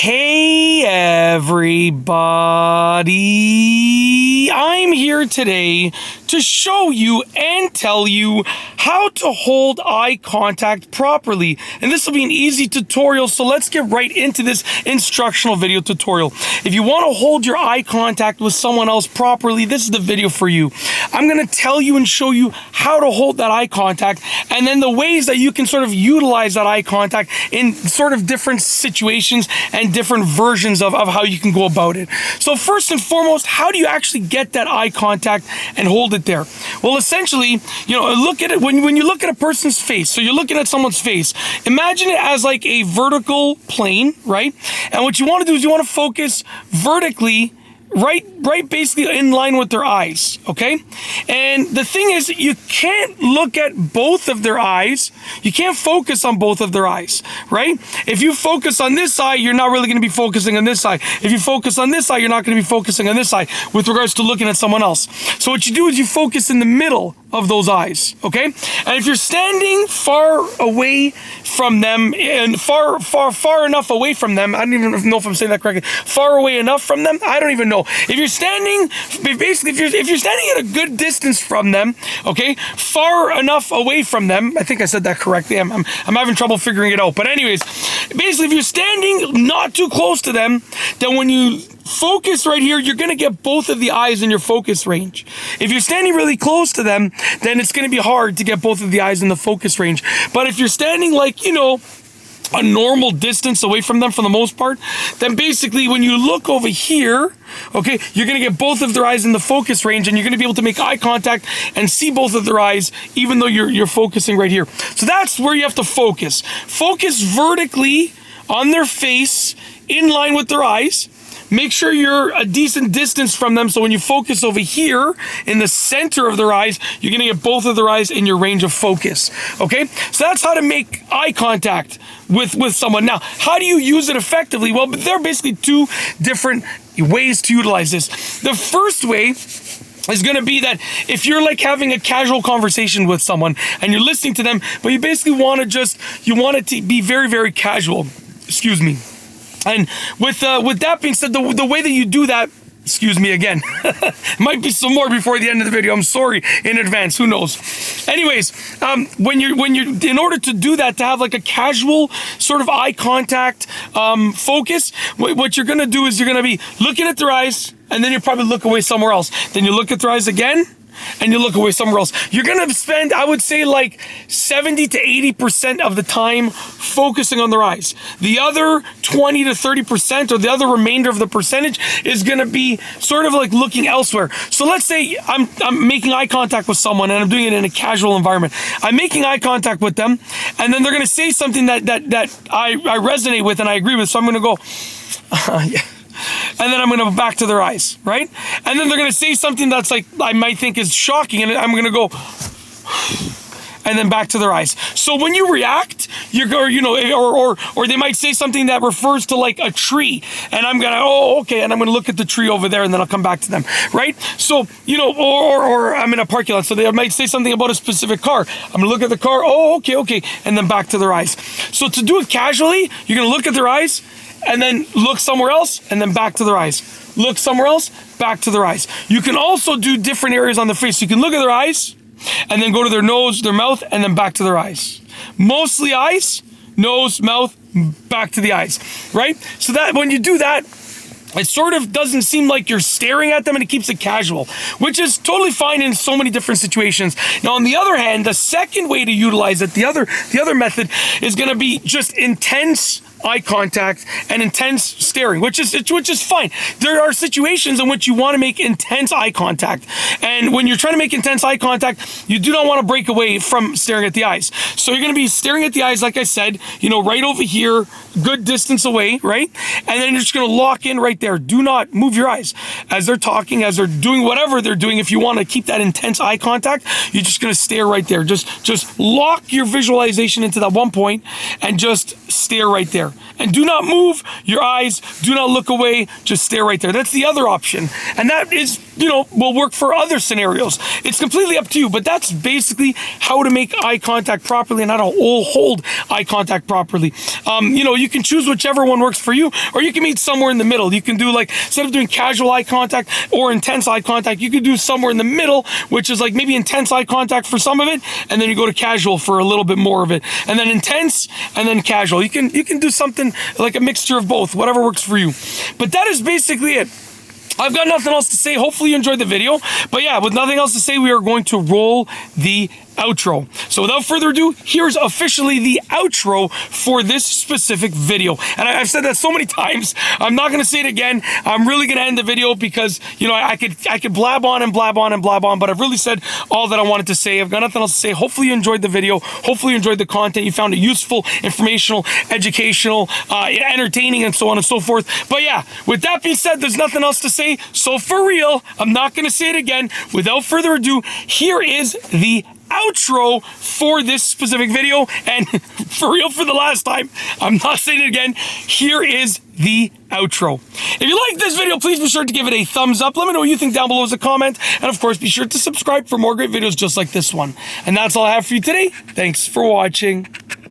Hey everybody, I'm here today to show you and tell you how to hold eye contact properly. And this will be an easy tutorial, so let's get right into this instructional video tutorial. If you want to hold your eye contact with someone else properly, this is the video for you. I'm going to tell you and show you how to hold that eye contact, and then the ways that you can sort of utilize that eye contact in sort of different situations and different versions of how you can go about it. So first and foremost, how do you actually get that eye contact and hold it there? Well, essentially, look at it when you look at a person's face. So you're looking at someone's face. Imagine it as like a vertical plane, right? And what you want to do is you want to focus vertically, right basically in line with their eyes, okay? And the thing is, you can't look at both of their eyes. You can't focus on both of their eyes, right? If you focus on this eye, you're not really going to be focusing on this eye. If you focus on this eye, you're not going to be focusing on this eye with regards to looking at someone else. So what you do is you focus in the middle of those eyes, okay? And if you're standing far away from them and far enough away from them, I don't even know if I'm saying that correctly, far away enough from them, I don't even know. If you're standing, basically, if you're standing at a good distance from them, okay, far enough away from them, I think I said that correctly. I'm having trouble figuring it out. But anyways, basically, if you're standing not too close to them, then when you focus right here, you're going to get both of the eyes in your focus range. If you're standing really close to them, then it's going to be hard to get both of the eyes in the focus range. But if you're standing like, a normal distance away from them for the most part, then basically when you look over here, okay, you're going to get both of their eyes in the focus range, and you're going to be able to make eye contact and see both of their eyes even though you're focusing right here. So that's where you have to focus. Focus vertically on their face in line with their eyes. Make sure you're a decent distance from them, so when you focus over here in the center of their eyes, you're going to get both of their eyes in your range of focus, okay? So that's how to make eye contact with someone. Now, how do you use it effectively? Well, there are basically two different ways to utilize this. The first way is going to be that if you're like having a casual conversation with someone and you're listening to them, but you basically want it to be very, very casual. Excuse me. And with that being said, the way that you do that, excuse me again, might be some more before the end of the video. I'm sorry in advance. Who knows? Anyways, when you're in order to do that, to have like a casual sort of eye contact focus, what you're gonna do is you're gonna be looking at their eyes, and then you probably look away somewhere else. Then you look at their eyes again, and you look away somewhere else. You're going to spend, I would say, like 70 to 80% of the time focusing on their eyes. The other 20 to 30%, or the other remainder of the percentage, is going to be sort of like looking elsewhere. So let's say I'm making eye contact with someone, and I'm doing it in a casual environment. I'm making eye contact with them, and then they're going to say something that I resonate with and I agree with. So I'm going to go, yeah. And then I'm going to go back to their eyes, right? And then they're going to say something that's like, I might think is shocking, and I'm going to go, and then back to their eyes. So when you react, or they might say something that refers to like a tree, and I'm going to, oh, okay, and I'm going to look at the tree over there, and then I'll come back to them, right? So, or I'm in a parking lot, so they might say something about a specific car. I'm going to look at the car, oh, okay, and then back to their eyes. So to do it casually, you're going to look at their eyes, and then look somewhere else, and then back to their eyes. Look somewhere else, back to their eyes. You can also do different areas on the face. You can look at their eyes, and then go to their nose, their mouth, and then back to their eyes. Mostly eyes, nose, mouth, back to the eyes, right? So that when you do that, it sort of doesn't seem like you're staring at them, and it keeps it casual, which is totally fine in so many different situations. Now, on the other hand, the second way to utilize it, the other method, is going to be just intense eye contact and intense staring, which is fine. There are situations in which you want to make intense eye contact, and when you're trying to make intense eye contact, you do not want to break away from staring at the eyes. So you're going to be staring at the eyes, like I said, right over here, good distance away, right? And then you're just going to lock in right there. Do not move your eyes as they're talking, as they're doing whatever they're doing. If you want to keep that intense eye contact, you're just going to stare right there. Just lock your visualization into that one point and just stare right there. And do not move your eyes. Do not look away. Just stare right there. That's the other option. And that is will work for other scenarios. It's completely up to you, but that's basically how to make eye contact properly and how to hold eye contact properly. You can choose whichever one works for you, or you can meet somewhere in the middle. You can do, like, instead of doing casual eye contact or intense eye contact, you could do somewhere in the middle, which is like maybe intense eye contact for some of it, and then you go to casual for a little bit more of it, and then intense, and then casual. You can do something like a mixture of both, whatever works for you. But that is basically it. I've got nothing else to say. Hopefully you enjoyed the video. But yeah, with nothing else to say, we are going to roll the outro. So without further ado, here's officially the outro for this specific video. And I've said that so many times, I'm not going to say it again. I'm really going to end the video because, I could blab on and blab on and blab on, but I've really said all that I wanted to say. I've got nothing else to say. Hopefully you enjoyed the video. Hopefully you enjoyed the content. You found it useful, informational, educational, entertaining, and so on and so forth. But yeah, with that being said, there's nothing else to say. So for real, I'm not going to say it again. Without further ado, here is the outro for this specific video, and for real, for the last time, I'm not saying it again, here is the outro. If you like this video, please be sure to give it a thumbs up. Let me know what you think down below as a comment, and of course, be sure to subscribe for more great videos just like this one. And that's all I have for you today. Thanks for watching.